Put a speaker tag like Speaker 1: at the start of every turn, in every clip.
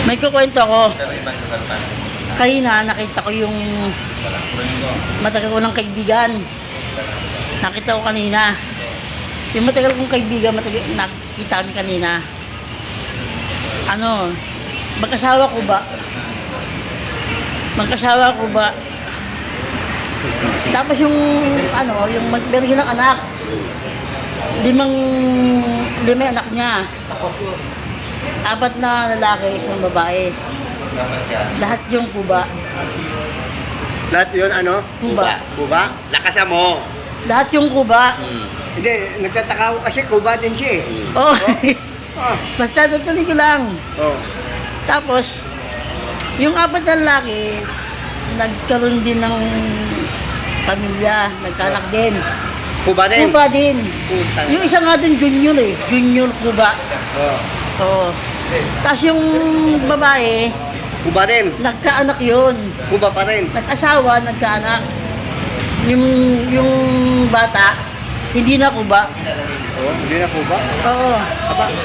Speaker 1: May kukwento ako. Kanina nakita ko yung matagal ko ng kaibigan. Nakita ko kanina. Yung matagal kong kaibigan, nakita kami kanina. Ano, magkasawa ko ba? Magkasawa ko ba? Tapos yung ano, yung meron siya ng anak. Lima anak niya. 4 na lalaki, isang babae. Lahat yung kuba.
Speaker 2: Lahat yun ano?
Speaker 1: Kuba.
Speaker 2: Kuba?
Speaker 3: Lakasan mo.
Speaker 1: Lahat yung kuba.
Speaker 2: Hindi, nagtataka ko kasi kuba din siya eh.
Speaker 1: Oh.
Speaker 2: Oh.
Speaker 1: Basta tutuloy ko lang.
Speaker 2: Oh.
Speaker 1: Tapos, yung 4 na lalaki, nagkaroon din ng pamilya, nagkanak din.
Speaker 2: Kuba din?
Speaker 1: Kuba din.
Speaker 2: Putang.
Speaker 1: Yung isa nga din junior eh, junior kuba.
Speaker 2: Oh.
Speaker 1: Oo. Tapos yung babae,
Speaker 2: Kuba din?
Speaker 1: nagkaanak yun.
Speaker 2: Kuba pa rin?
Speaker 1: Nag-asawa, nagkaanak. Yung bata, hindi na kuba.
Speaker 2: Oh, hindi na kuba?
Speaker 1: Oo.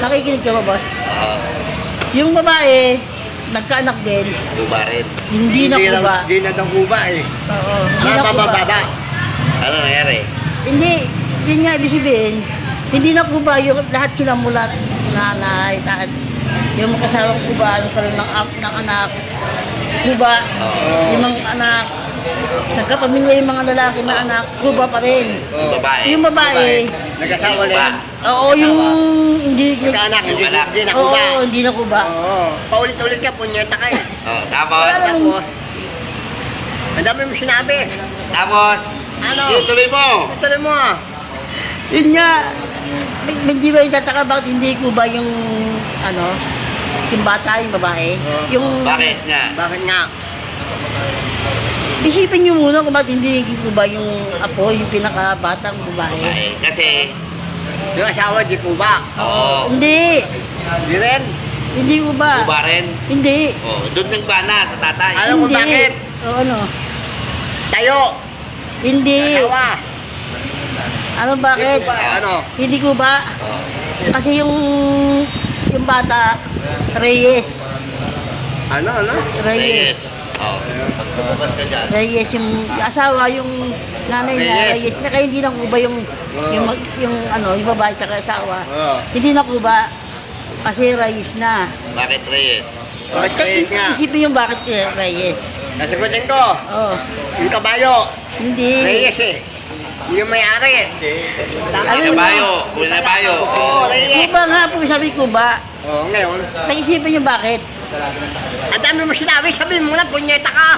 Speaker 1: Nakikinig ka ba, boss?
Speaker 3: Oo.
Speaker 1: Yung babae, nagkaanak din,
Speaker 3: Kuba rin.
Speaker 1: hindi na kuba.
Speaker 2: Hindi na daw kuba eh.
Speaker 1: Oo. Hindi na kuba.
Speaker 2: Baba.
Speaker 3: Ano nangyari?
Speaker 1: Hindi, yun nga ibig sabihin, hindi na kuba yung lahat sila mula nanay, tat, yung kasama ko kuba, yung karoon ng anak, kuba, yung mga anak, nagkapamilya yung mga lalaki na anak, kuba pa rin.
Speaker 3: Yung babae.
Speaker 1: Yung babae,
Speaker 2: Nag-asawa
Speaker 3: Kuba.
Speaker 2: rin?
Speaker 1: oo, yung hindi,
Speaker 2: Nagkaanak, hindi
Speaker 3: Yung anak.
Speaker 2: na kuba?
Speaker 1: oo, hindi na kuba.
Speaker 2: Oo. Paulit-ulit ka, punyeta ka eh.
Speaker 3: Oh, tapos,
Speaker 2: Tapos, ang dami mo sinabi.
Speaker 3: tapos,
Speaker 2: Ano?
Speaker 3: sige, tuloy mo.
Speaker 2: Ito rin mo ah.
Speaker 1: Yun nga, hindi ba yung tataka bakit hindi kuba yung, ano, yung bata, yung babae?
Speaker 2: Oo.
Speaker 1: Yung,
Speaker 3: Bakit nga?
Speaker 2: Bakit nga?
Speaker 1: isipin nyo muna kung bakit hindi kuba yung apo, yung pinakabatang babae.
Speaker 3: Babae. Kasi,
Speaker 2: Yung asawa di kuba.
Speaker 3: oo,
Speaker 1: Hindi,
Speaker 2: Di rin.
Speaker 1: hindi kuba.
Speaker 3: kuba rin.
Speaker 1: Hindi.
Speaker 3: Oh, doon nagbana sa tatay.
Speaker 2: Alam mo
Speaker 1: Hindi.
Speaker 2: bakit?
Speaker 1: O ano?
Speaker 2: Tayo.
Speaker 1: Hindi.
Speaker 2: Asawa.
Speaker 1: Ano bakit?
Speaker 2: Ano?
Speaker 1: Hindi kuba.
Speaker 3: Oh.
Speaker 1: Kasi yung bata, Reyes.
Speaker 2: Ano?
Speaker 1: Reyes.
Speaker 3: Oh. Pagpapabas ka dyan.
Speaker 1: Reyes yung asawa, yung nanay na
Speaker 2: Reyes.
Speaker 1: Reyes. Na kaya hindi na kuba yung babae tsaka asawa.
Speaker 2: Oo.
Speaker 1: Hindi na kuba. Kasi Reyes na.
Speaker 3: Bakit Reyes?
Speaker 2: Bakit Reyes nga?
Speaker 1: Isipin yung bakit Reyes.
Speaker 2: Nasagutin ko.
Speaker 1: Oh.
Speaker 2: Yung kabayo.
Speaker 1: Hindi.
Speaker 2: Reyes eh. Yung may-ari.
Speaker 1: Ano yun?
Speaker 3: Bayo. Kuli na bayo.
Speaker 2: Oo, Reyes.
Speaker 1: Kuba nga po, sabi kuba.
Speaker 2: Oo, ngayon.
Speaker 1: Pag-isipin yung bakit.
Speaker 2: Ang dami mo sinabi, sabihin mo na, punyeta ka.